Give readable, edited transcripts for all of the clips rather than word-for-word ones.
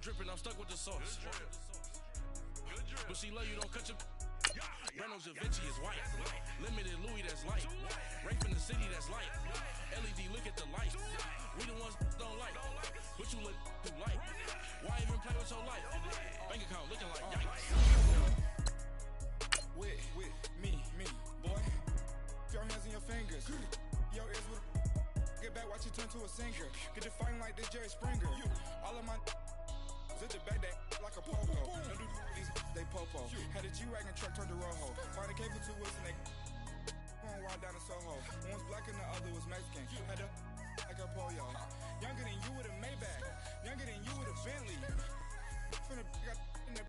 dripping, I'm stuck with the sauce. But she love you, don't cut your... Breno Javinci is white. Limited Louis, that's light. Rape in the city, that's light. LED, look at the light. We the ones don't like. But you look too light. Why even play with your life? Bank account looking like yikes. With me, boy. Your hands in your fingers. Your ears with get back, watch you turn to a singer. Get it fighting like this Jerry Springer. All of my at the back that like a popo. Don't do these, they popo. Had a G-Wagon truck turned to Rojo. Find a cable 2 wheels and they going wild down in Soho. One was black and the other was Mexican. Had a like a pollo. Younger than you with a Maybach. Younger than you with a Bentley. From the got in the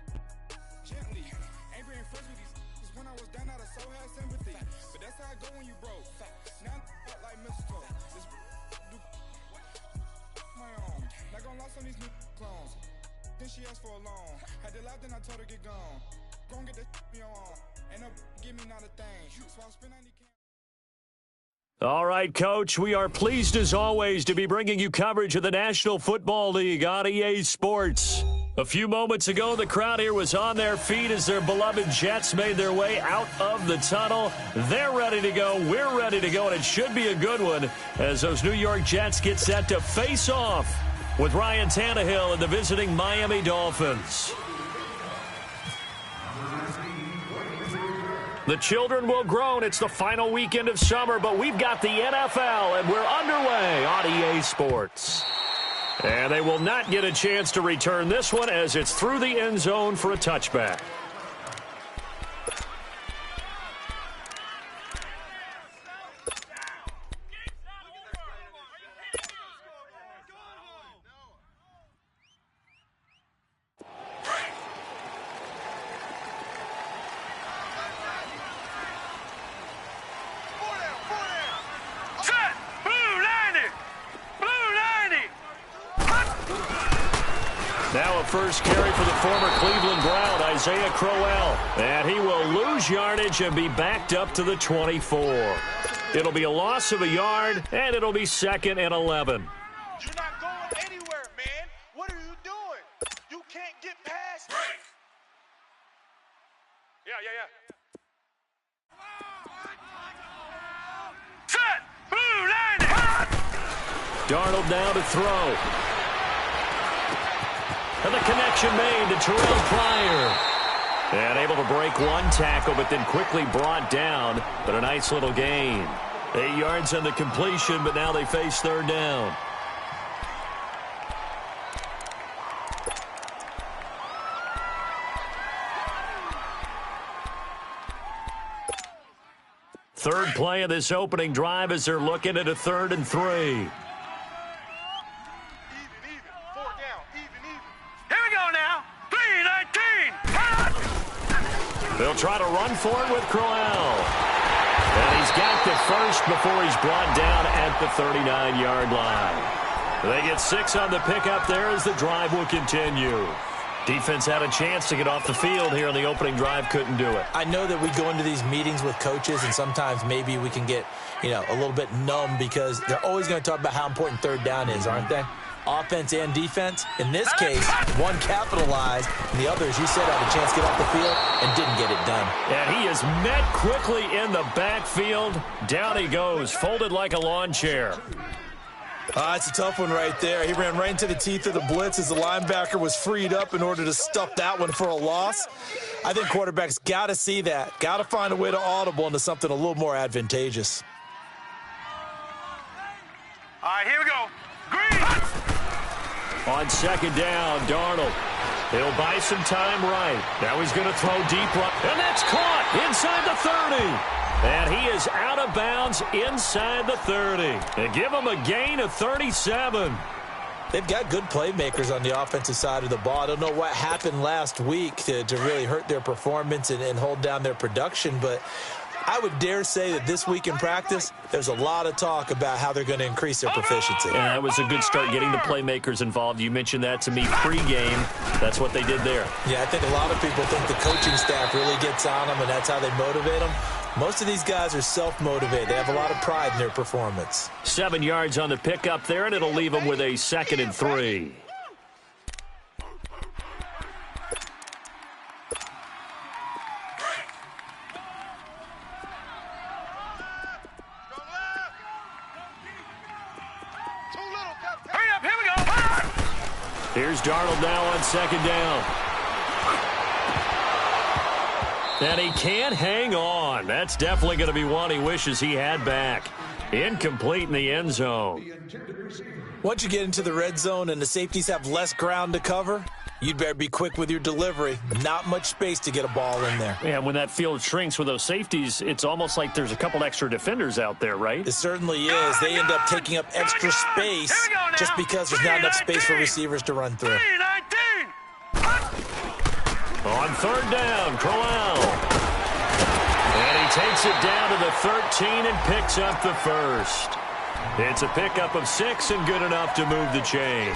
gently. Ain't being friends with these when I was down out of so had sympathy. But that's how I go when you broke. Now I'm like mistletoe. This do my own. Not gonna lost on these new clones. Then she asked for a loan. Had to laugh, then I told her get gone. Gon' get that me on. Ain't no give me not a thing. So I'll spend 90 All right, Coach, we are pleased as always to be bringing you coverage of the National Football League on EA Sports. A few moments ago, the crowd here was on their feet as their beloved Jets made their way out of the tunnel. They're ready to go. We're ready to go, and it should be a good one as those New York Jets get set to face off with Ryan Tannehill and the visiting Miami Dolphins. The children will groan. It's the final weekend of summer, but we've got the NFL, and we're underway on EA Sports. And they will not get a chance to return this one as it's through the end zone for a touchback. Now a first carry for the former Cleveland Brown, Isaiah Crowell. And he will lose yardage and be backed up to the 24. It'll be a loss of a yard, and it'll be 2nd and 11. You're not going anywhere, man. What are you doing? You can't get past it. Yeah. Set! Blue landing! Darnold now to throw. And the connection made to Terrell Pryor. And able to break one tackle, but then quickly brought down. But a nice little gain. 8 yards on the completion, but now they face 3rd down. Third play of this opening drive as they're looking at a 3rd and 3. They'll try to run for it with Crowell. And he's got the first before he's brought down at the 39-yard line. They get 6 on the pickup there as the drive will continue. Defense had a chance to get off the field here on the opening drive, couldn't do it. I know that we go into these meetings with coaches, and sometimes maybe we can get, a little bit numb because they're always going to talk about how important 3rd down is, aren't they? Offense and defense. In this case, one capitalized, and the other, as you said, had a chance to get off the field and didn't get it done. And he is met quickly in the backfield. Down he goes, folded like a lawn chair. It's a tough one right there. He ran right into the teeth of the blitz as the linebacker was freed up in order to stuff that one for a loss. I think quarterbacks got to see that. Got to find a way to audible into something a little more advantageous. All right, here we go. Green! On 2nd down, Darnold. He'll buy some time right. Now he's going to throw deep right. And that's caught inside the 30. And he is out of bounds inside the 30. And give him a gain of 37. They've got good playmakers on the offensive side of the ball. I don't know what happened last week to really hurt their performance and hold down their production, but I would dare say that this week in practice, there's a lot of talk about how they're going to increase their proficiency. And that was a good start getting the playmakers involved. You mentioned that to me pregame. That's what they did there. Yeah, I think a lot of people think the coaching staff really gets on them, and that's how they motivate them. Most of these guys are self-motivated. They have a lot of pride in their performance. 7 yards on the pickup there, and it'll leave them with a 2nd and 3. Too little, Captain. Hurry up, here we go. Here's Darnold now on second down. And he can't hang on. That's definitely going to be one he wishes he had back. Incomplete in the end zone. Once you get into the red zone and the safeties have less ground to cover, you'd better be quick with your delivery. Not much space to get a ball in there. And when that field shrinks with those safeties, it's almost like there's a couple extra defenders out there, right? It certainly is. They end up taking up extra space just because there's not enough space for receivers to run through. On third down, Crowell. And he takes it down to the 13 and picks up the first. It's a pickup of 6 and good enough to move the chains.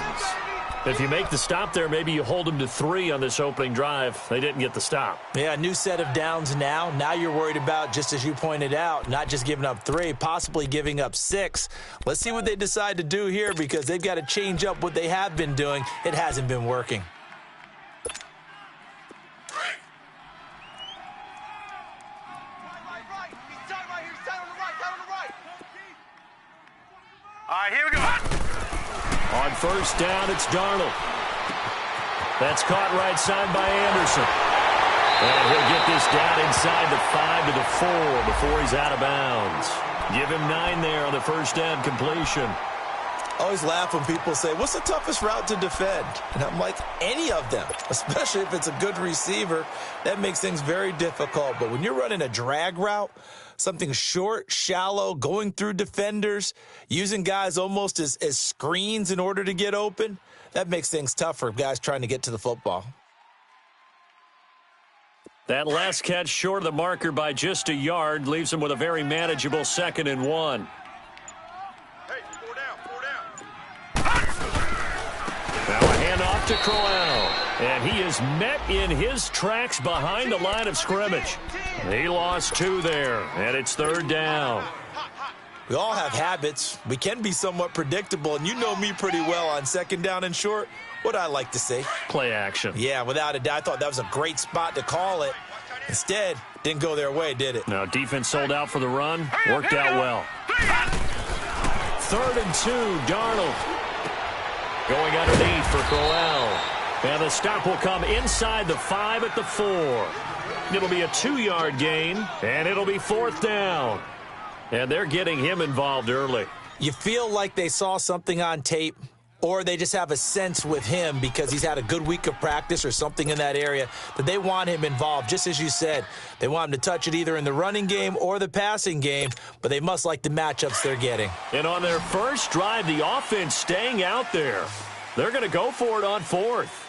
If you make the stop there, maybe you hold them to 3 on this opening drive. They didn't get the stop. Yeah, new set of downs now. Now you're worried about, just as you pointed out, not just giving up 3, possibly giving up 6. Let's see what they decide to do here because they've got to change up what they have been doing. It hasn't been working. All right, here we go. On first down, it's Darnold. That's caught right side by Anderson. And he'll get this down inside the 5 to the 4 before he's out of bounds. Give him 9 there on the first down completion. I always laugh when people say, what's the toughest route to defend? And I'm like, any of them, especially if it's a good receiver. That makes things very difficult. But when you're running a drag route, something short, shallow, going through defenders, using guys almost as screens in order to get open, that makes things tough for guys trying to get to the football. That last catch short of the marker by just a yard leaves him with a very manageable 2nd and 1. Now a handoff to Crowell. And he is met in his tracks behind the line of scrimmage. He lost 2 there, and it's third down. We all have habits. We can be somewhat predictable, and you know me pretty well on second down and short. What I like to say? Play action. Yeah, without a doubt. I thought that was a great spot to call it. Instead, didn't go their way, did it? No, defense sold out for the run. Worked out well. 3rd and 2, Darnold. Going underneath for Crowell. And the stop will come inside the 5 at the 4. It'll be a 2-yard gain, and it'll be 4th down. And they're getting him involved early. You feel like they saw something on tape, or they just have a sense with him because he's had a good week of practice or something in that area that they want him involved. Just as you said, they want him to touch it either in the running game or the passing game, but they must like the matchups they're getting. And on their first drive, the offense staying out there. They're going to go for it on 4th.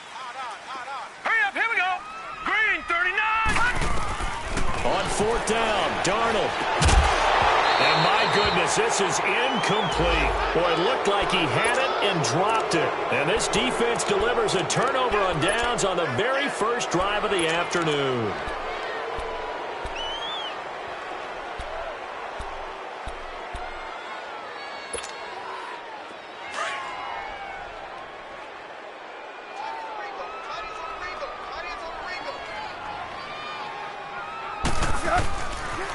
Hurry up, here we go. Green, 39. On 4th down, Darnold. And my goodness, this is incomplete. Boy, it looked like he had it and dropped it. And this defense delivers a turnover on downs on the very first drive of the afternoon.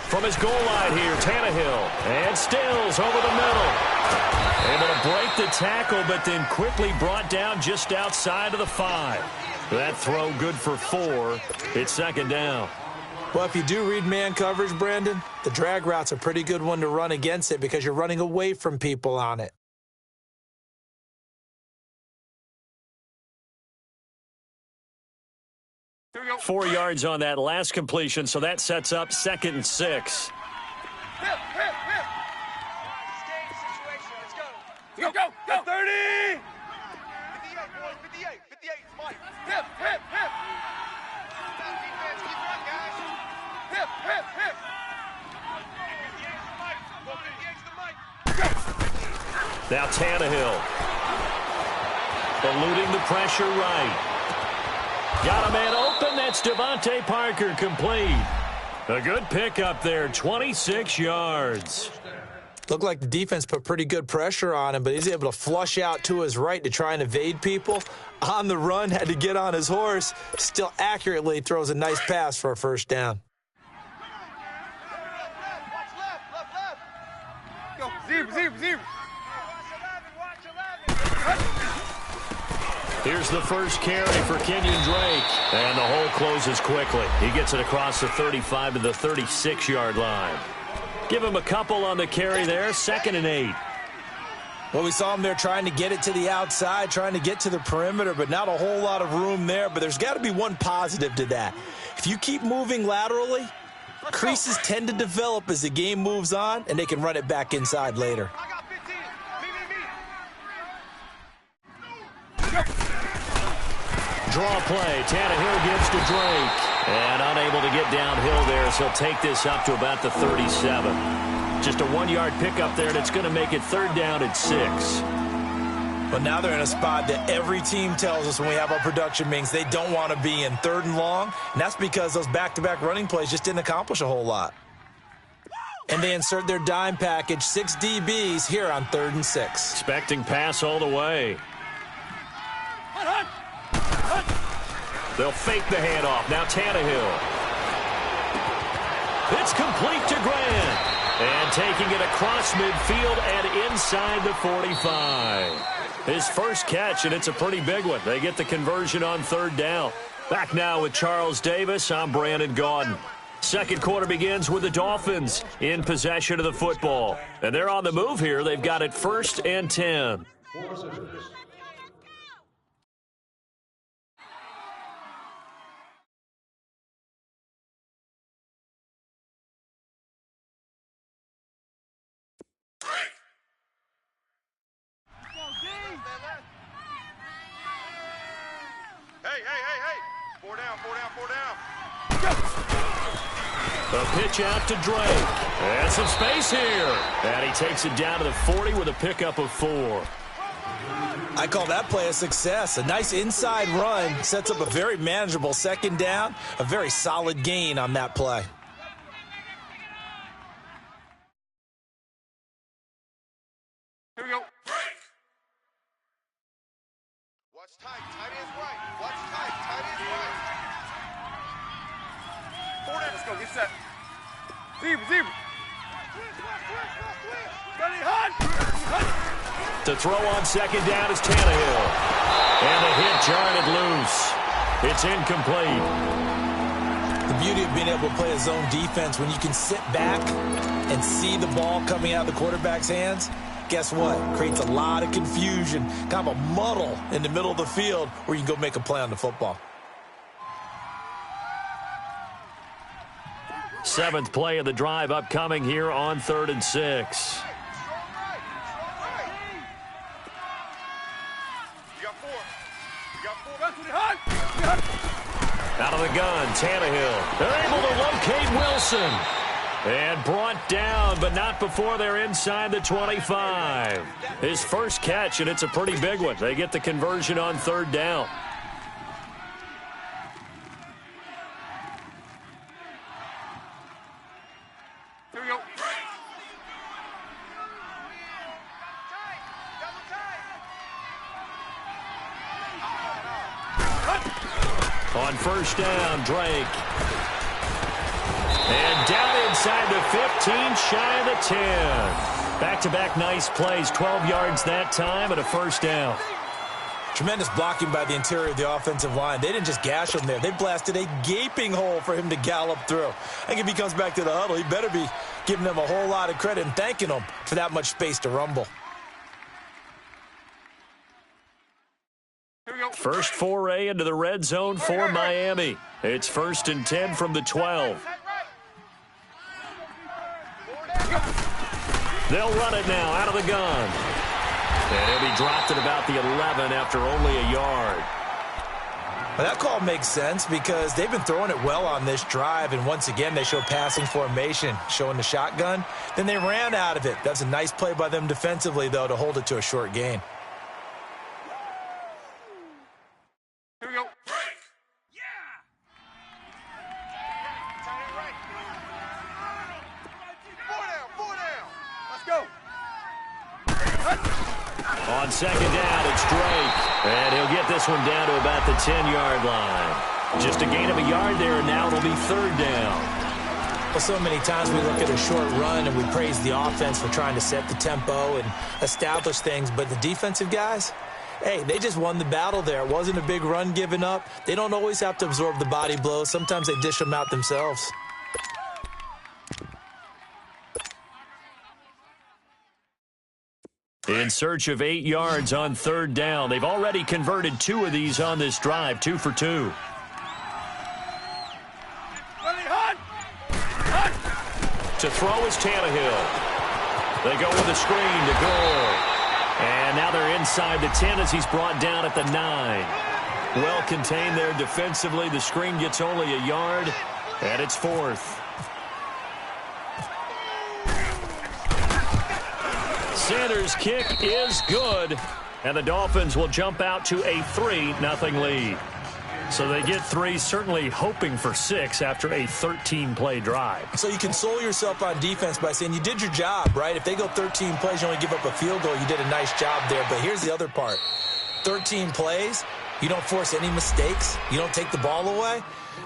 From his goal line here, Tannehill. And Stills over the middle. Able to break the tackle, but then quickly brought down just outside of the 5. That throw good for 4. It's 2nd down. Well, if you do read man coverage, Brandon, the drag route's a pretty good one to run against it because you're running away from people on it. Here we go. 4 yards on that last completion, so that sets up 2nd and 6. Hip. Game situation. Let's go. Go. 30. 58, boys. 58. 58 is Mike. Hip. Stop defense. Keep running, guys. Hip. 58's the Mike. 58's the Mike. Now Tannehill. Eluding the pressure right. Got a man open. That's Devontae Parker complete. A good pickup there, 26 yards. Looked like the defense put pretty good pressure on him, but he's able to flush out to his right to try and evade people. On the run, had to get on his horse. Still accurately throws a nice pass for a first down. Watch left. Go. Zebra. Watch 11. Watch 11. Here's the first carry for Kenyon Drake. And the hole closes quickly. He gets it across the 35 to the 36-yard line. Give him a couple on the carry there, 2nd and 8. Well, we saw him there trying to get it to the outside, trying to get to the perimeter, but not a whole lot of room there. But there's got to be one positive to that. If you keep moving laterally, creases tend to develop as the game moves on, and they can run it back inside later. Draw play. Tannehill gives to Drake. And unable to get downhill there, so he'll take this up to about the 37. Just a 1-yard pickup there, and it's going to make it 3rd down at 6. But now they're in a spot that every team tells us when we have our production meetings they don't want to be in, 3rd and long. And that's because those back-to-back running plays just didn't accomplish a whole lot. And they insert their dime package, 6 DBs here on 3rd and 6. Expecting pass all the way. They'll fake the handoff. Now Tannehill. It's complete to Grant. And taking it across midfield and inside the 45. His first catch, and it's a pretty big one. They get the conversion on 3rd down. Back now with Charles Davis. I'm Brandon Gaudin. Second quarter begins with the Dolphins in possession of the football. And they're on the move here. They've got it 1st and 10. Hey. 4 down. A pitch out to Drake. And some space here. And he takes it down to the 40 with a pickup of 4. I call that play a success. A nice inside run sets up a very manageable 2nd down. A very solid gain on that play. Here we go. Break. Watch tight. Tight ends right. Watch tight. Tight ends right. 4 down. Let's go. Get set. Zebra. To throw on 2nd down is Tannehill. And the hit jarred it loose. It's incomplete. The beauty of being able to play a zone defense when you can sit back and see the ball coming out of the quarterback's hands, guess what? Creates a lot of confusion, kind of a muddle in the middle of the field where you can go make a play on the football. 7th play of the drive upcoming here on 3rd and 6. Out of the gun, Tannehill. They're able to locate Wilson. And brought down, but not before they're inside the 25. His first catch, and it's a pretty big one. They get the conversion on 3rd down. Here we go. On 1st down, Drake. And down inside the 15, shy of the 10. Back-to-back nice plays, 12 yards that time and a 1st down. Tremendous blocking by the interior of the offensive line. They didn't just gash him there. They blasted a gaping hole for him to gallop through. I think if he comes back to the huddle, he better be giving them a whole lot of credit and thanking them for that much space to rumble. First foray into the red zone for Miami. It's 1st and 10 from the 12. They'll run it now out of the gun. And he'll be dropped at about the 11 after only a yard. Well, that call makes sense because they've been throwing it well on this drive, and once again they show passing formation, showing the shotgun. Then they ran out of it. That's a nice play by them defensively, though, to hold it to a short gain. Here we go. Break. Yeah. Right. 4 down. Let's go. On 2nd down, it's Drake. And he'll get this one down to about the 10-yard line. Just a gain of a yard there, and now it'll be 3rd down. Well, so many times we look at a short run and we praise the offense for trying to set the tempo and establish things, but the defensive guys, hey, they just won the battle there. It wasn't a big run given up. They don't always have to absorb the body blows. Sometimes they dish them out themselves. In search of 8 yards on third down. They've already converted 2 of these on this drive, 2 for 2. To throw is Tannehill. They go with a screen to goal. And now they're inside the 10 as he's brought down at the 9. Well contained there defensively. The screen gets only a yard, and it's 4th. Sanders' kick is good, and the Dolphins will jump out to a 3-0 lead. So they get 3, certainly hoping for 6 after a 13-play drive. So you console yourself on defense by saying you did your job, right? If they go 13 plays, you only give up a field goal, you did a nice job there. But here's the other part. 13 plays, you don't force any mistakes, you don't take the ball away.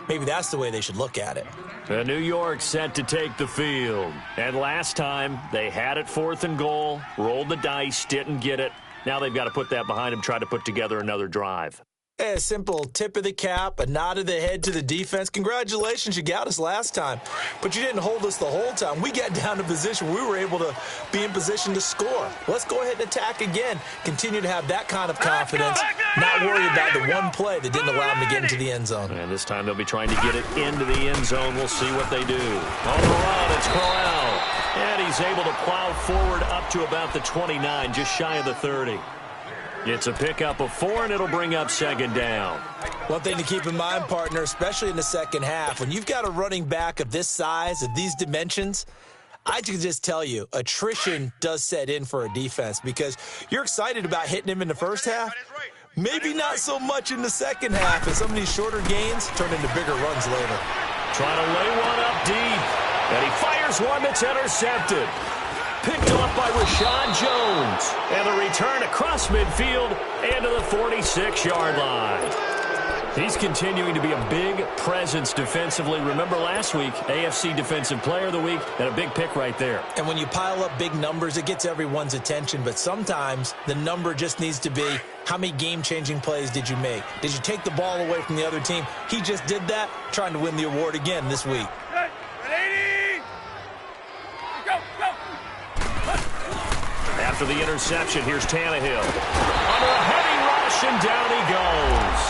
Maybe that's the way they should look at it. New York set to take the field. And last time, they had it 4th and goal, rolled the dice, didn't get it. Now they've got to put that behind them, try to put together another drive. A simple tip of the cap, a nod of the head to the defense. Congratulations, you got us last time. But you didn't hold us the whole time. We got down to position. We were able to be in position to score. Let's go ahead and attack again. Continue to have that kind of confidence. Not worry about the one play that didn't allow them to get into the end zone. And this time they'll be trying to get it into the end zone. We'll see what they do. On the run, it's Corral. And he's able to plow forward up to about the 29, just shy of the 30. It's a pickup of 4, and it'll bring up 2nd down. One thing to keep in mind, partner, especially in the second half, when you've got a running back of this size, of these dimensions, I can just tell you, attrition does set in for a defense because you're excited about hitting him in the first half. Maybe not so much in the second half, as some of these shorter gains turn into bigger runs later. Trying to lay one up deep, and he fires one that's intercepted. Picked off by Rashad Jones. And the return across midfield and to the 46-yard line. He's continuing to be a big presence defensively. Remember last week, AFC Defensive Player of the Week, and a big pick right there. And when you pile up big numbers, it gets everyone's attention. But sometimes the number just needs to be, how many game-changing plays did you make? Did you take the ball away from the other team? He just did that, trying to win the award again this week. After the interception, here's Tannehill. Under a heavy rush, and down he goes.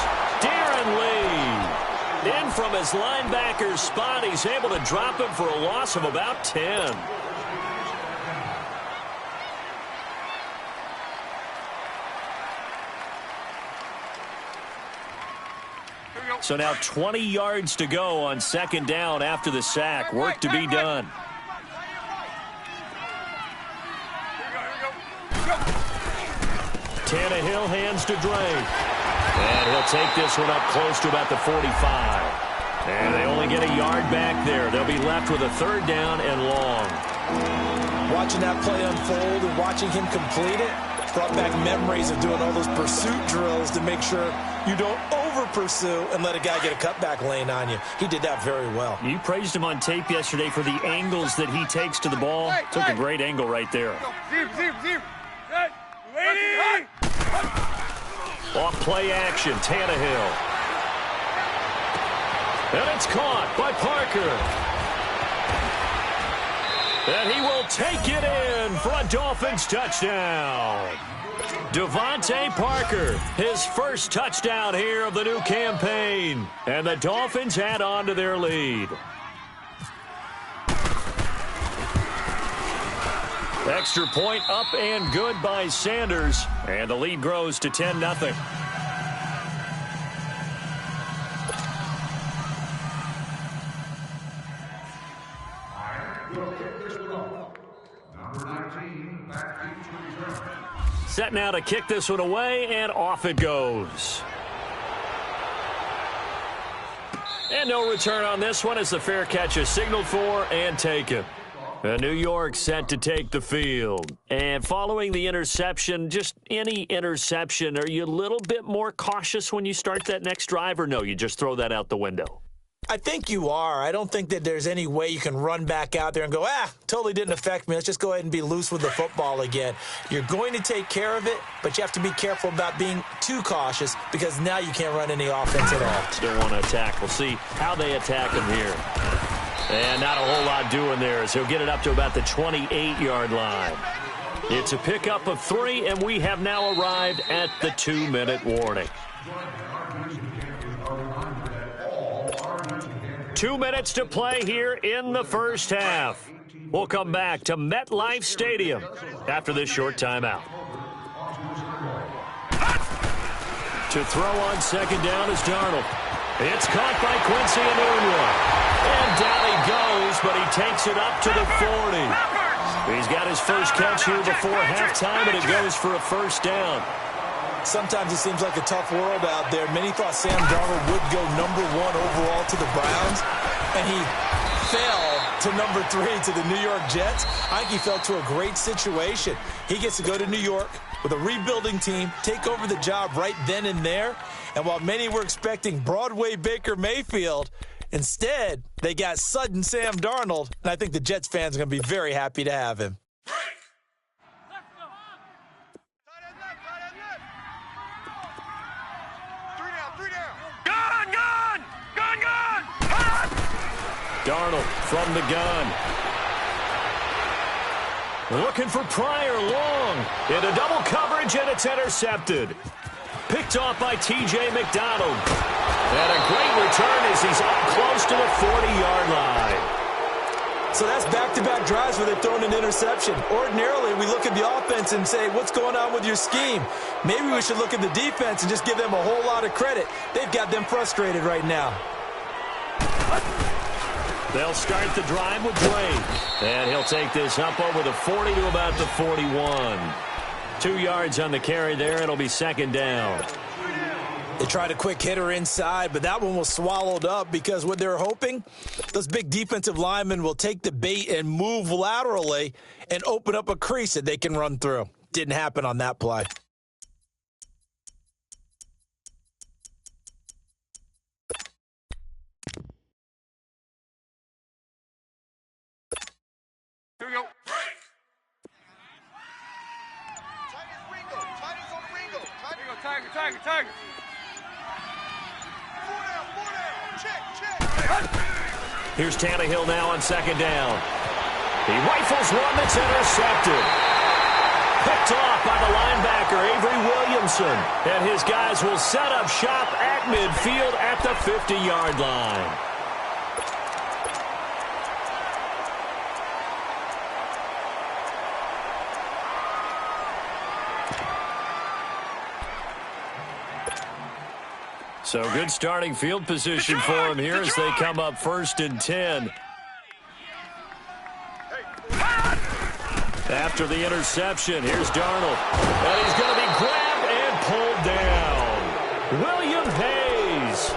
Darren Lee. In from his linebacker's spot, he's able to drop him for a loss of about 10. So now 20 yards to go on 2nd down after the sack. Work to be done. Tannehill hands to Drake. And he'll take this one up close to about the 45. And they only get a yard back there. They'll be left with a 3rd down and long. Watching that play unfold and watching him complete it brought back memories of doing all those pursuit drills to make sure you don't over-pursue and let a guy get a cutback lane on you. He did that very well. You praised him on tape yesterday for the angles that he takes to the ball. Took a great angle right there. Off play action, Tannehill. And it's caught by Parker. And he will take it in for a Dolphins touchdown. Devontae Parker, his first touchdown here of the new campaign. And the Dolphins add on to their lead. Extra point up and good by Sanders. And the lead grows to 10-0. Set now to kick this one away, and off it goes. And no return on this one as the fair catch is signaled for and taken. New York set to take the field. And following the interception, just any interception, are you a little bit more cautious when you start that next drive, or no, you just throw that out the window? I think you are. I don't think that there's any way you can run back out there and go, totally didn't affect me. Let's just go ahead and be loose with the football again. You're going to take care of it, but you have to be careful about being too cautious because now you can't run any offense at all. Still want to attack. We'll see how they attack him here. And not a whole lot doing there as he'll get it up to about the 28-yard line. It's a pickup of 3, and we have now arrived at the 2-minute warning. 2 minutes to play here in the first half. We'll come back to MetLife Stadium after this short timeout. To throw on second down is Darnold. It's caught by Quincy Enunwa. And down he goes, but he takes it up to the 40. He's got his first catch here before halftime, and it goes for a first down. Sometimes it seems like a tough world out there. Many thought Sam Darnold would go number 1 overall to the Browns, and he fell to number 3 to the New York Jets. I think he fell to a great situation. He gets to go to New York with a rebuilding team, take over the job right then and there. And while many were expecting Broadway Baker Mayfield, instead they got sudden Sam Darnold, and I think the Jets fans are going to be very happy to have him. Darnold from the gun. Looking for Pryor long. Into double coverage, and it's intercepted. Picked off by T.J. McDonald. And a great return as he's up close to the 40-yard line. So that's back-to-back drives where they've thrown an interception. Ordinarily, we look at the offense and say, what's going on with your scheme? Maybe we should look at the defense and just give them a whole lot of credit. They've got them frustrated right now. They'll start the drive with Drake. And he'll take this up over the 40 to about the 41. 2 yards on the carry there. It'll be second down. They tried a quick hitter inside, but that one was swallowed up because what they're hoping, those big defensive linemen will take the bait and move laterally and open up a crease that they can run through. Didn't happen on that play. Here we go. Tigers on the Ringo. Tiger. 4 down. Check. Here's Tannehill now on second down. He rifles one that's intercepted. Picked off by the linebacker, Avery Williamson. And his guys will set up shop at midfield at the 50-yard line. So good starting field position for him here as they come up 1st and 10. After the interception, here's Darnold. And he's going to be grabbed and pulled down. William Hayes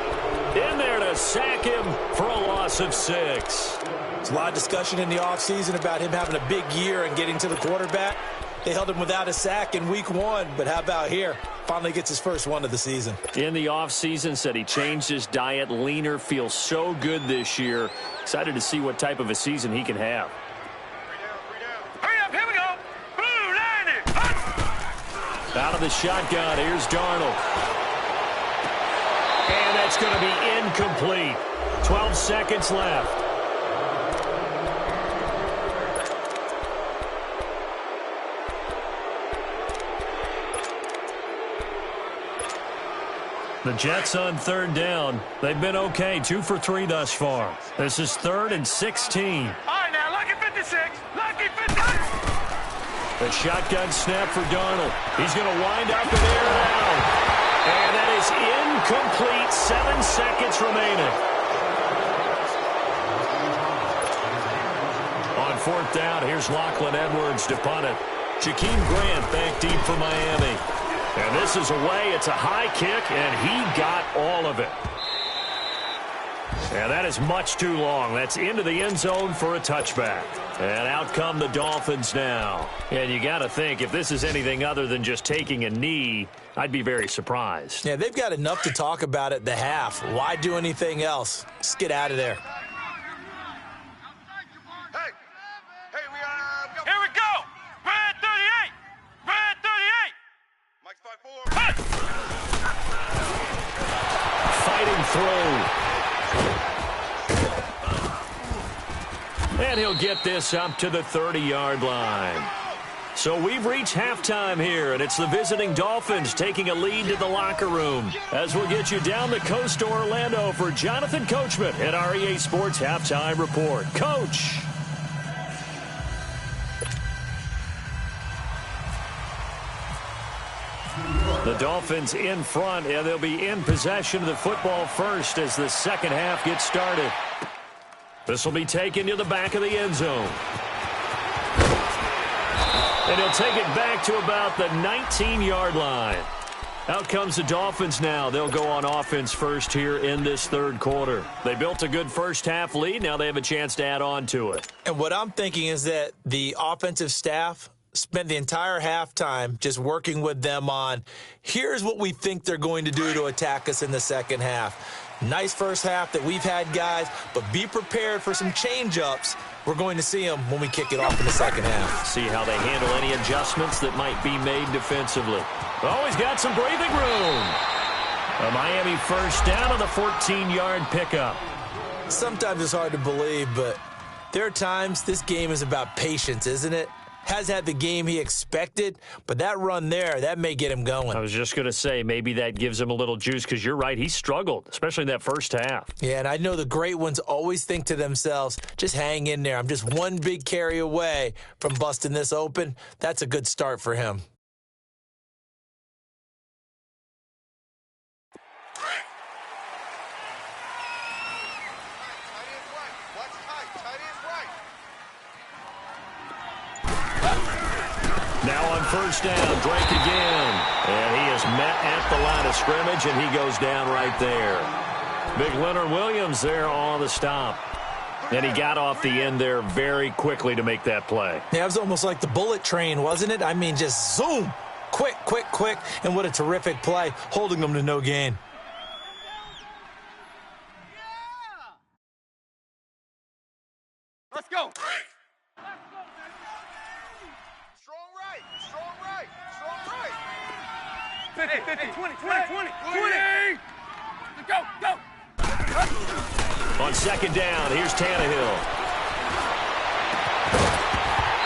in there to sack him for a loss of 6. There's a lot of discussion in the offseason about him having a big year and getting to the quarterback. They held him without a sack in week 1, but how about here? Finally gets his first one of the season. In the offseason, said he changed his diet, leaner, feels so good this year. Excited to see what type of a season he can have. Hurry up, here we go. Blue 90. Out of the shotgun, here's Darnold. And that's going to be incomplete. 12 seconds left. The Jets on 3rd down. They've been okay, 2 for 3 thus far. This is 3rd and 16. All right, now, lucky 56. Lucky 56. The shotgun snap for Darnold. He's going to wind up and air it out. And that is incomplete. 7 seconds remaining. On 4th down, here's Lachlan Edwards to punt it. Jakeem Grant back deep for Miami. And this is away. It's a high kick, and he got all of it. And that is much too long. That's into the end zone for a touchback. And out come the Dolphins now. And you got to think, if this is anything other than just taking a knee, I'd be very surprised. Yeah, they've got enough to talk about at the half. Why do anything else? Just get out of there. Here we go! Red 38! Red 38! Mike's 5-4. Fighting through. And he'll get this up to the 30-yard line. So we've reached halftime here, and it's the visiting Dolphins taking a lead to the locker room. As we'll get you down the coast to Orlando for Jonathan Coachman at our EA Sports Halftime Report. Coach! The Dolphins in front, and they'll be in possession of the football first as the second half gets started. This will be taken to the back of the end zone. And he'll take it back to about the 19-yard line. Out comes the Dolphins now. They'll go on offense first here in this third quarter. They built a good first-half lead. Now they have a chance to add on to it. And what I'm thinking is that the offensive staff spent the entire halftime just working with them on, here's what we think they're going to do to attack us in the second half. Nice first half that we've had, guys, but be prepared for some change-ups. We're going to see them when we kick it off in the second half. See how they handle any adjustments that might be made defensively. Oh, he's got some breathing room. A Miami first down on the 14-yard pickup. Sometimes it's hard to believe, but there are times this game is about patience, isn't it? Has had the game he expected, but that run there, that may get him going. I was just going to say, maybe that gives him a little juice, because you're right, he struggled, especially in that first half. Yeah, and I know the great ones always think to themselves, just hang in there. I'm just one big carry away from busting this open. That's a good start for him. Now on first down, Drake again. And he is met at the line of scrimmage, and he goes down right there. Big Leonard Williams there on the stop. And he got off the end there very quickly to make that play. Yeah, it was almost like the bullet train, wasn't it? I mean, just zoom. Quick, quick, quick. And what a terrific play, holding them to no gain. Let's go! Strong right! Strong right! Strong right! 50, 50, 20, 20, 20, 20! Go, go! On second down, here's Tannehill.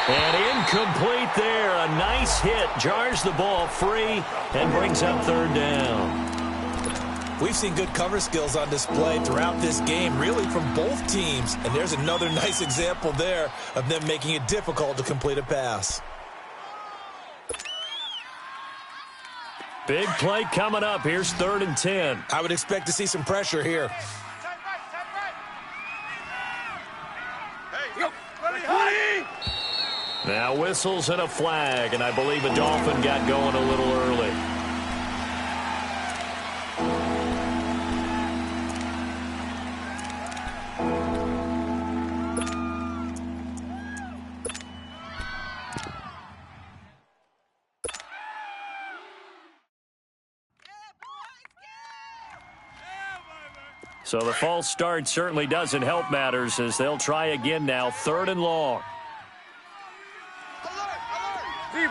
And incomplete there. A nice hit. Jars the ball free and brings up third down. We've seen good cover skills on display throughout this game, really from both teams. And there's another nice example there of them making it difficult to complete a pass. Big play coming up. Here's 3rd and 10. I would expect to see some pressure here. Now whistles and a flag, and I believe a Dolphin got going a little early. So the false start certainly doesn't help matters, as they'll try again now, 3rd and long.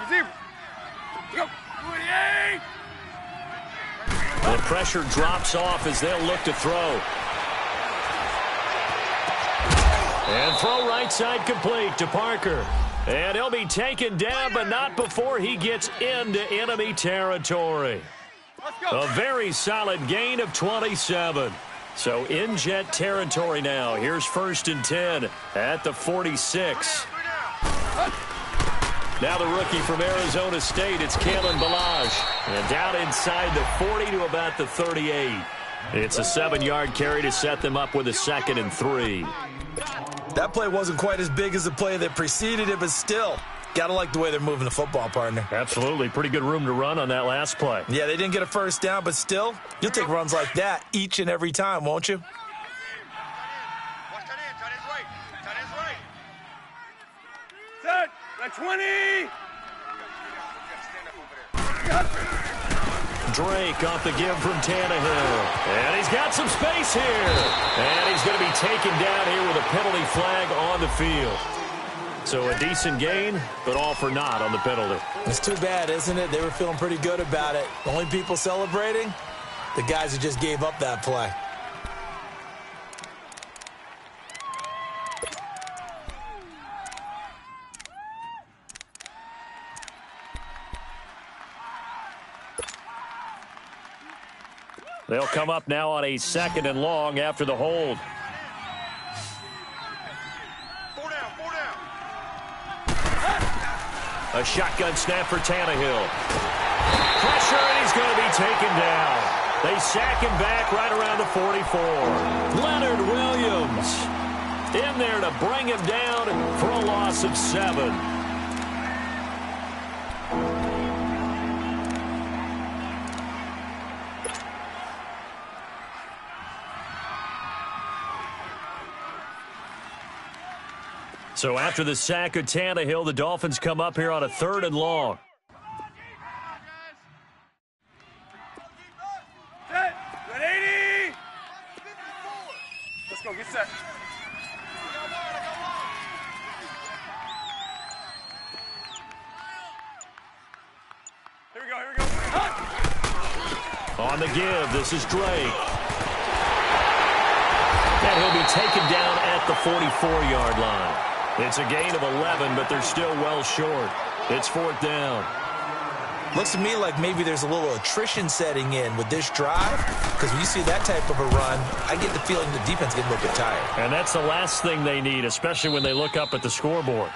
Zebra. Go. The pressure drops off as they'll look to throw. And throw right side complete to Parker. And he'll be taken down, but not before he gets into enemy territory. A very solid gain of 27. So in Jet territory now. Here's 1st and 10 at the 46. Now the rookie from Arizona State, it's Kalen Ballage. And down inside the 40 to about the 38. It's a 7-yard carry to set them up with a 2nd and 3. That play wasn't quite as big as the play that preceded it, but still, got to like the way they're moving the football, partner. Absolutely. Pretty good room to run on that last play. Yeah, they didn't get a first down, but still, you'll take runs like that each and every time, won't you? 20! Drake off the give from Tannehill. And he's got some space here. And he's going to be taken down here with a penalty flag on the field. So a decent gain, but all for naught on the penalty. It's too bad, isn't it? They were feeling pretty good about it. The only people celebrating, the guys who just gave up that play. They'll come up now on a 2nd and long after the hold. 4 down, 4 down. A shotgun snap for Tannehill. Pressure, and he's going to be taken down. They sack him back right around the 44. Leonard Williams in there to bring him down for a loss of 7. So after the sack of Tannehill, the Dolphins come up here on a 3rd and long. Set. Good 80. Let's go. Get set. Here we go. Here we go. On the give, this is Drake. And he'll be taken down at the 44-yard line. It's a gain of 11, but they're still well short. It's 4th down. Looks to me like maybe there's a little attrition setting in with this drive, because when you see that type of a run, I get the feeling the defense getting a little bit tired. And that's the last thing they need, especially when they look up at the scoreboard.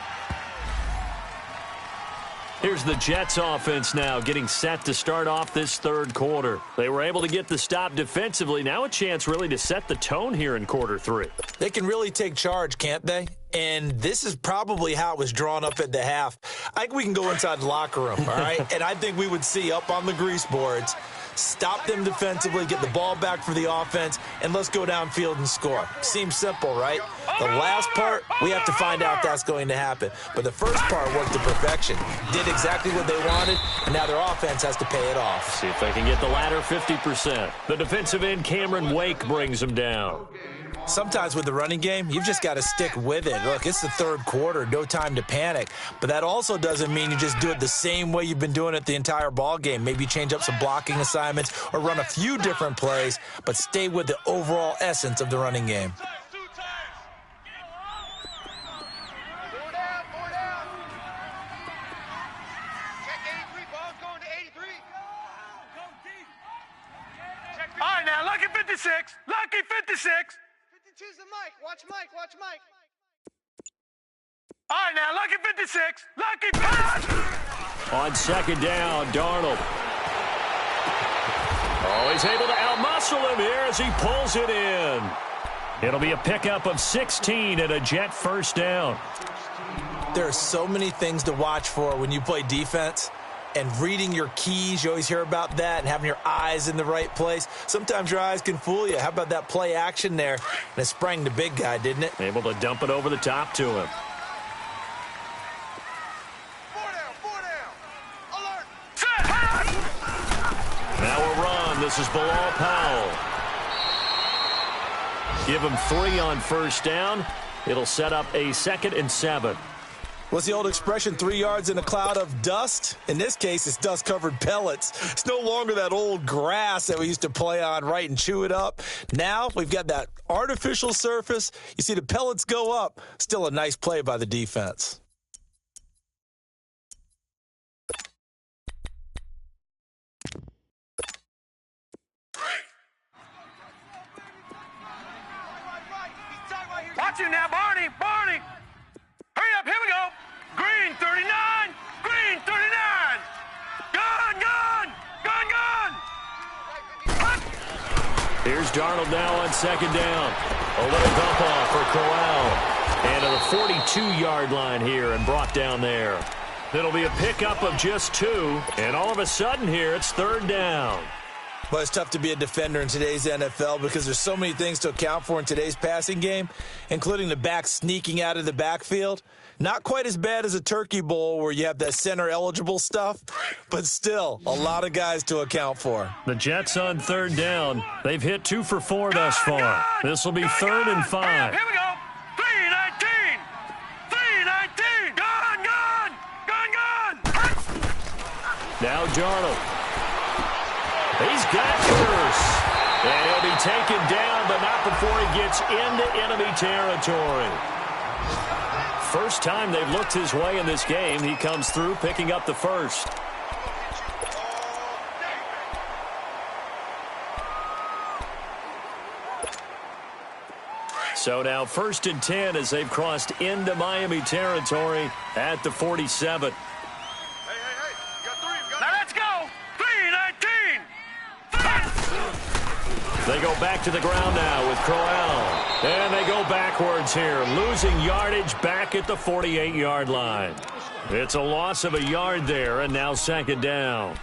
Here's the Jets offense now getting set to start off this 3rd quarter. They were able to get the stop defensively. Now a chance really to set the tone here in quarter 3. They can really take charge, can't they? And this is probably how it was drawn up at the half. I think we can go inside the locker room, all right? And I think we would see up on the grease boards, stop them defensively, get the ball back for the offense, and let's go downfield and score. Seems simple, right? The last part, we have to find out if that's going to happen. But the first part worked to perfection. Did exactly what they wanted, and now their offense has to pay it off. See if they can get the latter 50%. The defensive end, Cameron Wake, brings them down. Sometimes with the running game, you've just got to stick with it. Look, it's the 3rd quarter, no time to panic. But that also doesn't mean you just do it the same way you've been doing it the entire ball game. Maybe change up some blocking assignments or run a few different plays, but stay with the overall essence of the running game. 2 times. 4 down, 4 down. Check 83, ball's going to 83. All right, now, lucky 56. Lucky 56. 52's the Mike. Watch Mike, watch Mike. All right, now, lucky 56. Lucky 56. On 2nd down, Darnold. Oh, he's able to outmuscle him here as he pulls it in. It'll be a pickup of 16 and a Jet 1st down. There are so many things to watch for when you play defense. And reading your keys, you always hear about that, and having your eyes in the right place. Sometimes your eyes can fool you. How about that play action there? And it sprang the big guy, didn't it? Able to dump it over the top to him. 4 down, 4 down. Alert. Set. Now a run. This is Bilal Powell. Give him 3 on 1st down. It'll set up a 2nd and 7. What's the old expression, 3 yards in a cloud of dust? In this case, it's dust-covered pellets. It's no longer that old grass that we used to play on, right, and chew it up. Now we've got that artificial surface. You see the pellets go up. Still a nice play by the defense. Watch him now, Barney. Barney. Hurry up. Here we go. Green 39. Green 39. Gun, gun. Gun, gun. Here's Darnold now on 2nd down. A little dump off for Corral. And to the 42-yard line here and brought down there. It'll be a pickup of just 2. And all of a sudden here, it's 3rd down. Well, it's tough to be a defender in today's NFL because there's so many things to account for in today's passing game, including the back sneaking out of the backfield. Not quite as bad as a turkey bowl where you have that center-eligible stuff, but still a lot of guys to account for. The Jets on third down. They've hit 2 for 4 thus far. This will be 3rd and 5. Here we go. 319. 319. Gone, gone. Gone, gone. Now Darnold. He's got yours. And he'll be taken down, but not before he gets into enemy territory. First time they've looked his way in this game. He comes through picking up the first. So now 1st and 10 as they've crossed into Miami territory at the 47. Now let's go. 319. They go back to the ground now with Crowell. And they go backwards here, losing yardage back at the 48-yard line. It's a loss of a yard there, and now 2nd down.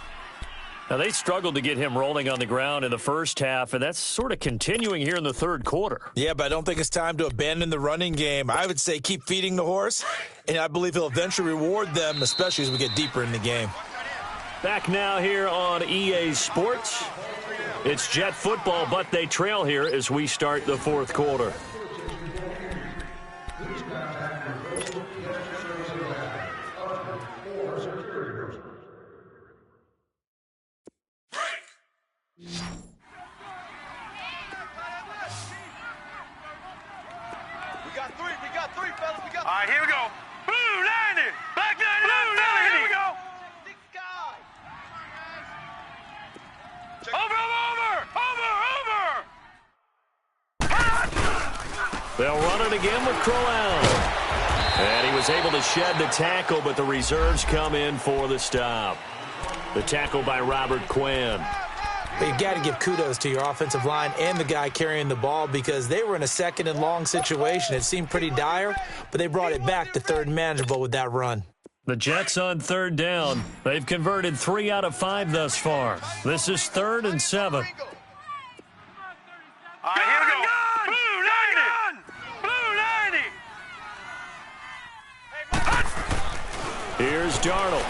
Now, they struggled to get him rolling on the ground in the first half, and that's sort of continuing here in the 3rd quarter. Yeah, but I don't think it's time to abandon the running game. I would say keep feeding the horse, and I believe he'll eventually reward them, especially as we get deeper in the game. Back now here on EA Sports. It's Jet football, but they trail here as we start the 4th quarter. We got three, fellas. All right, here we go. Blue 90. Black 90. Blue 90. Here we go. Over. They'll run it again with Crowell. And he was able to shed the tackle, but the reserves come in for the stop. The tackle by Robert Quinn. But you've got to give kudos to your offensive line and the guy carrying the ball because they were in a 2nd and long situation. It seemed pretty dire, but they brought it back to 3rd and manageable with that run. The Jets on 3rd down. They've converted 3 out of 5 thus far. This is 3rd and 7. All right, here we go. Blue 90. Blue 90. Here's Darnold.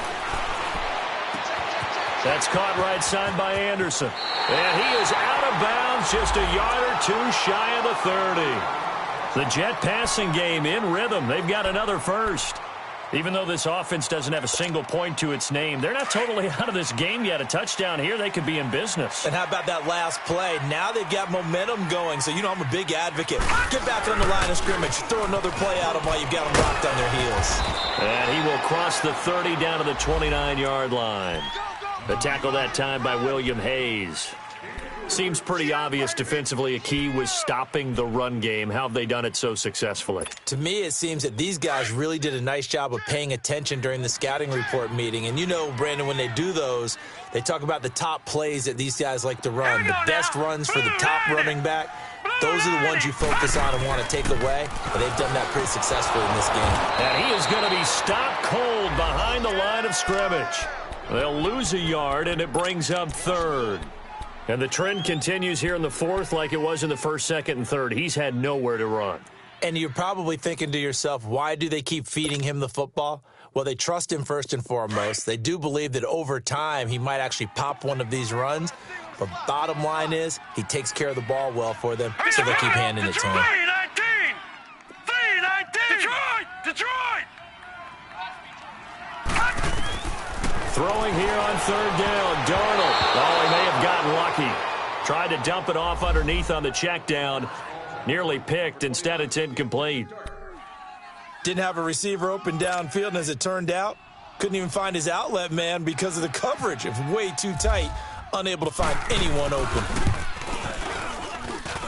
That's caught right side by Anderson. And he is out of bounds, just a yard or 2 shy of the 30. The Jet passing game in rhythm. They've got another first. Even though this offense doesn't have a single point to its name, they're not totally out of this game yet. A touchdown here, they could be in business. And how about that last play? Now they've got momentum going, so you know I'm a big advocate. Get back on the line of scrimmage. Throw another play at them while you've got them locked on their heels. And he will cross the 30 down to the 29-yard line. The tackle that time by William Hayes. Seems pretty obvious defensively a key was stopping the run game. How have they done it so successfully? To me, it seems that these guys really did a nice job of paying attention during the scouting report meeting. And you know, Brandon, when they do those, they talk about the top plays that these guys like to run. The best runs for the top running back. Those are the ones you focus on and want to take away. But they've done that pretty successfully in this game. And he is going to be stopped cold behind the line of scrimmage. They'll lose a yard, and it brings up 3rd. And the trend continues here in the 4th like it was in the 1st, 2nd, and 3rd. He's had nowhere to run. And you're probably thinking to yourself, why do they keep feeding him the football? Well, they trust him first and foremost. They do believe that over time he might actually pop one of these runs. But bottom line is he takes care of the ball well for them, so they keep handing it to him. 319! Detroit! Throwing here on 3rd down, Darnold. Oh, he may have gotten lucky. Tried to dump it off underneath on the check down. Nearly picked. Instead, it's incomplete. Didn't have a receiver open downfield, and as it turned out, couldn't even find his outlet man because of the coverage. It was way too tight. Unable to find anyone open.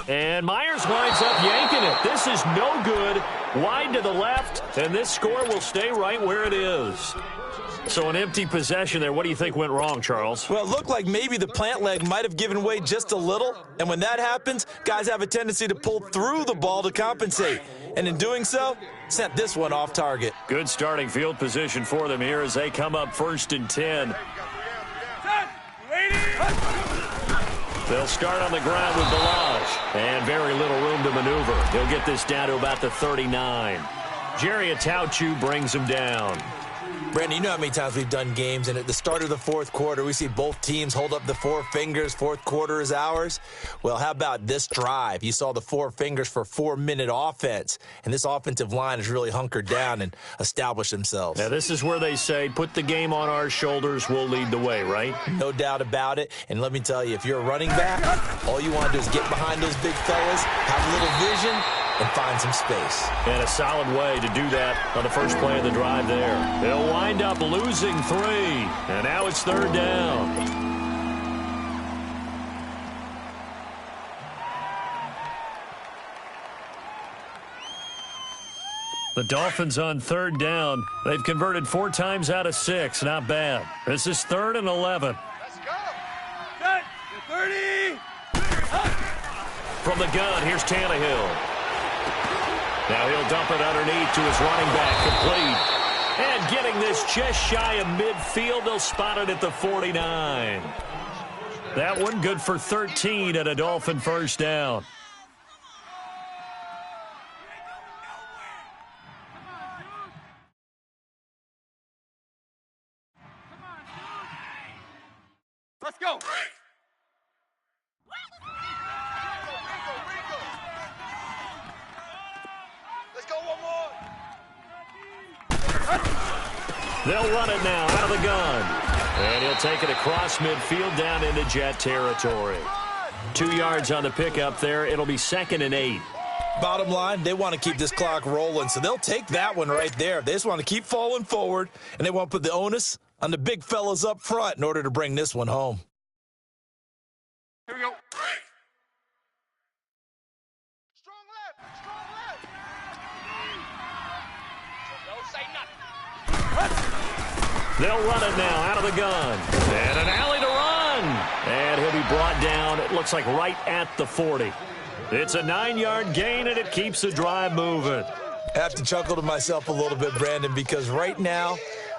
And Myers winds up yanking it. This is no good. Wide to the left, and this score will stay right where it is. So an empty possession there. What do you think went wrong, Charles? Well, it looked like maybe the plant leg might have given way just a little. And when that happens, guys have a tendency to pull through the ball to compensate. And in doing so, sent this one off target. Good starting field position for them here as they come up 1st and 10. They'll start on the ground with Balaj. And very little room to maneuver. He'll get this down to about the 39. Jerry Atauchu brings him down. Brandon, you know how many times we've done games, and at the start of the fourth quarter, we see both teams hold up the four fingers, fourth quarter is ours. Well, how about this drive? You saw the four fingers for 4-minute offense, and this offensive line has really hunkered down and established themselves. Now, this is where they say, put the game on our shoulders, we'll lead the way, right? No doubt about it, and let me tell you, if you're a running back, all you want to do is get behind those big fellas, have a little vision, and find some space. And a solid way to do that on the first play of the drive there. They'll wind up losing 3, and now it's third down. The Dolphins on third down. They've converted 4 times out of 6. Not bad. This is 3rd and 11. Let's go. Set. 30. From the gun, here's Tannehill. Now he'll dump it underneath to his running back, complete. And getting this just shy of midfield, they'll spot it at the 49. That one good for 13 and a Dolphin first down. Let's go. Let's go one more. They'll run it now out of the gun. And he'll take it across midfield down into Jet territory. 2 yards on the pickup there. It'll be 2nd and 8. Bottom line, they want to keep this clock rolling, so they'll take that one right there. They just want to keep falling forward, and they want to put the onus on the big fellas up front in order to bring this one home. Here we go. Strong left. Strong left. Don't say nothing. They'll run it now out of the gun. And an alley to run. And he'll be brought down, it looks like right at the 40. It's a 9-yard gain, and it keeps the drive moving. I have to chuckle to myself a little bit, Brandon, because right now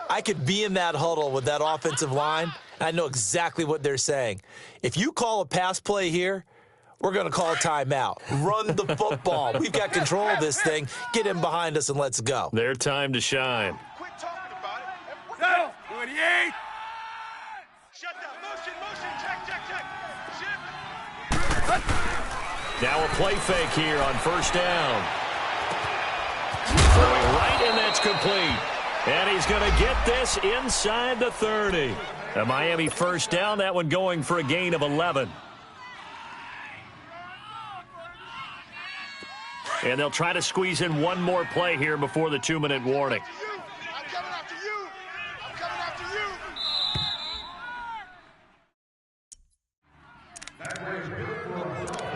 I could be in that huddle with that offensive line, and I know exactly what they're saying. If you call a pass play here, we're going to call a timeout. Run the football. We've got control of this thing. Get him behind us and let's go. Their time to shine. Quit talking about it. No. 28. Shut down. Motion. Check. Shift. Now a play fake here on first down. Throwing right, and that's complete. And he's going to get this inside the 30. A Miami first down, that one going for a gain of 11. And they'll try to squeeze in one more play here before the 2-minute warning. I'm coming after you.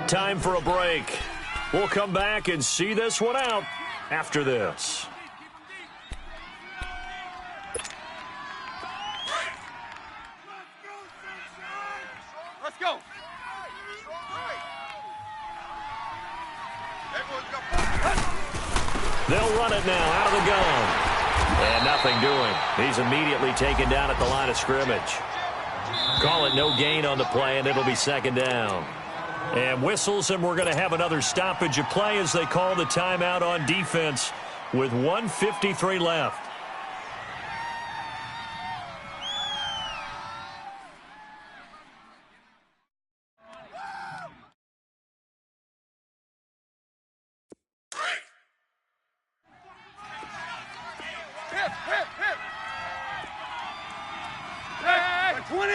Time for a break. We'll come back and see this one out after this. Let's go. They'll run it now out of the gun. And nothing doing. He's immediately taken down at the line of scrimmage. Call it no gain on the play, and it'll be 2nd down. And whistles, and we're going to have another stoppage of play as they call the timeout on defense with 1:53 left. Hip. 20.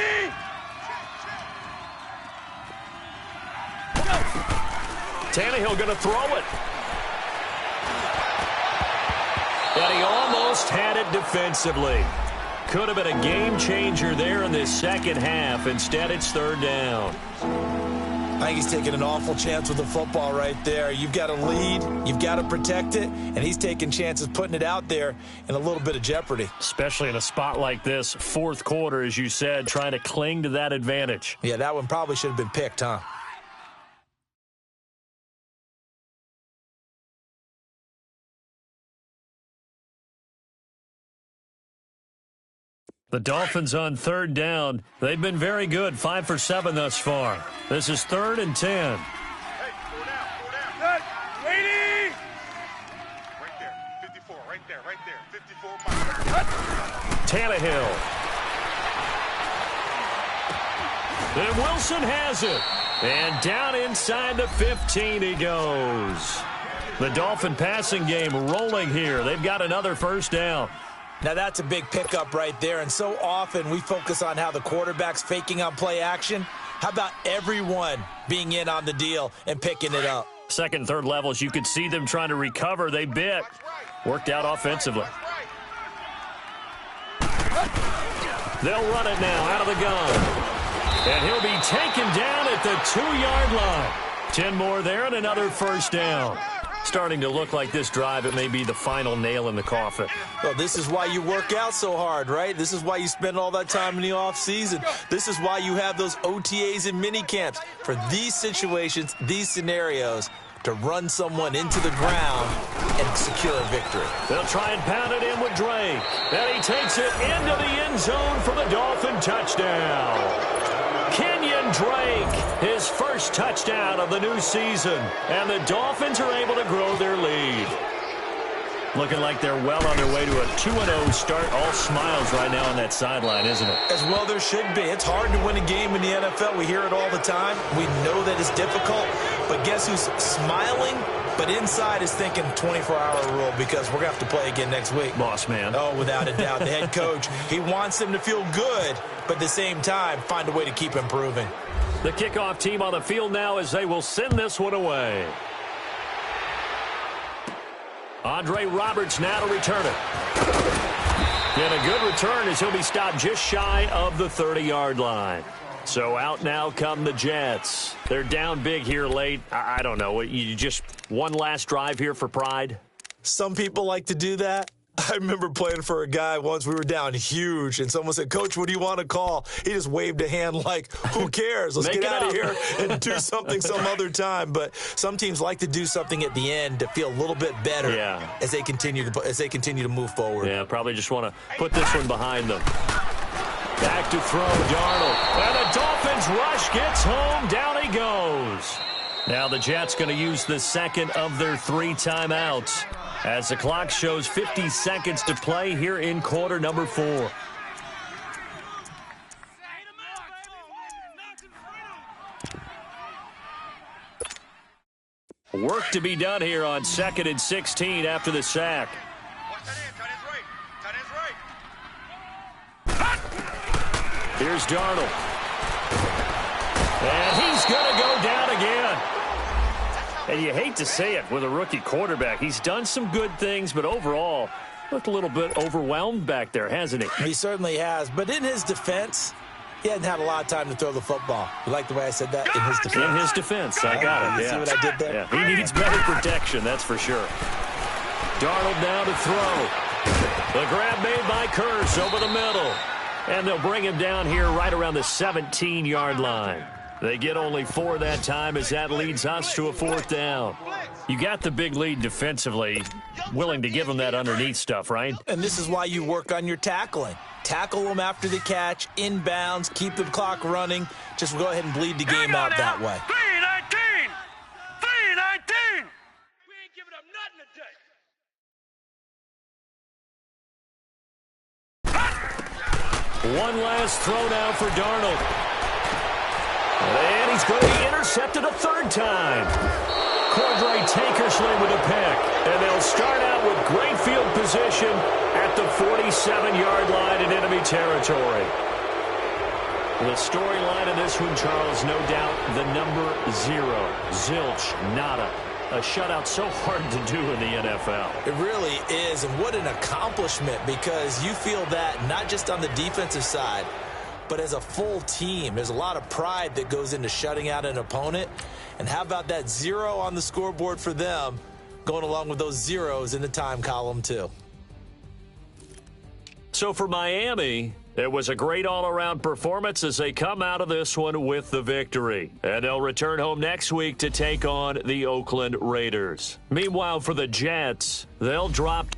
Tannehill going to throw it. And he almost had it defensively. Could have been a game changer there in this second half. Instead, it's 3rd down. I think he's taking an awful chance with the football right there. You've got to lead, you've got to protect it, and he's taking chances putting it out there in a little bit of jeopardy. Especially in a spot like this, fourth quarter, as you said, trying to cling to that advantage. Yeah, that one probably should have been picked, huh? The Dolphins on third down. They've been very good, 5 for 7 thus far. This is 3rd and 10. Hey, 4 down. 80! Right there, 54, right there. 54 miles. Tannehill. And Wilson has it. And down inside the 15 he goes. The Dolphin passing game rolling here. They've got another first down. Now, that's a big pickup right there, and so often we focus on how the quarterback's faking on play action. How about everyone being in on the deal and picking it up? Second and third levels, you could see them trying to recover. They bit. Worked out offensively. They'll run it now out of the gun. And he'll be taken down at the 2-yard line. 10 more there and another first down. Starting to look like this drive, it may be the final nail in the coffin. Well, this is why you work out so hard, right? This is why you spend all that time in the offseason. This is why you have those OTAs and mini camps. For these situations, these scenarios, to run someone into the ground and secure a victory. They'll try and pound it in with Drake. And he takes it into the end zone for the Dolphin touchdown. Kenyon Drake, his first touchdown of the new season. And the Dolphins are able to grow their lead. Looking like they're well on their way to a 2-0 start. All smiles right now on that sideline, isn't it? As well there should be. It's hard to win a game in the NFL. We hear it all the time. We know that it's difficult. But guess who's smiling? But inside is thinking 24-hour rule because we're going to have to play again next week. Boss man. Oh, without a doubt. The head coach, he wants them to feel good, but at the same time, find a way to keep improving. The kickoff team on the field now as they will send this one away. Andre Roberts now to return it. And a good return as he'll be stopped just shy of the 30-yard line. So out now come the Jets. They're down big here late. I don't know. You just one last drive here for pride? Some people like to do that. I remember playing for a guy once. We were down huge, and someone said, "Coach, what do you want to call?" He just waved a hand like, who cares? Let's get out of here and do something some other time. But some teams like to do something at the end to feel a little bit better as they continue to move forward. Yeah, probably just want to put this one behind them. Back to throw, Darnold. And the Dolphins rush gets home. Down he goes. Now the Jets going to use the second of their 3 timeouts as the clock shows 50 seconds to play here in quarter number 4. Work to be done here on 2nd and 16 after the sack. Here's Darnold. And he's going to go down again. And you hate to say it with a rookie quarterback. He's done some good things, but overall, looked a little bit overwhelmed back there, hasn't he? He certainly has. But in his defense, he hadn't had a lot of time to throw the football. You like the way I said that? In his defense. In his defense. I got it, See what I did there? Yeah, he needs better protection, that's for sure. Darnold now to throw. The grab made by Kearse over the middle. And they'll bring him down here right around the 17-yard line. They get only 4 that time as that leads us to a 4th down. You got the big lead defensively, willing to give them that underneath stuff, right? And this is why you work on your tackling. Tackle them after the catch, inbounds, keep the clock running. Just go ahead and bleed the game out that way. 319! 319! We ain't giving up nothing today. One last throw now for Darnold. And he's going to be intercepted a 3rd time. Cordray Tankersley with a pick. And they'll start out with great field position at the 47-yard line in enemy territory. The storyline of this one, Charles, no doubt the number 0. Zilch, nada. A shutout so hard to do in the NFL. It really is, and what an accomplishment, because you feel that not just on the defensive side, but as a full team. There's a lot of pride that goes into shutting out an opponent. And how about that 0 on the scoreboard for them, going along with those zeros in the time column too. So for Miami, it was a great all-around performance as they come out of this one with the victory. And they'll return home next week to take on the Oakland Raiders. Meanwhile, for the Jets, they'll drop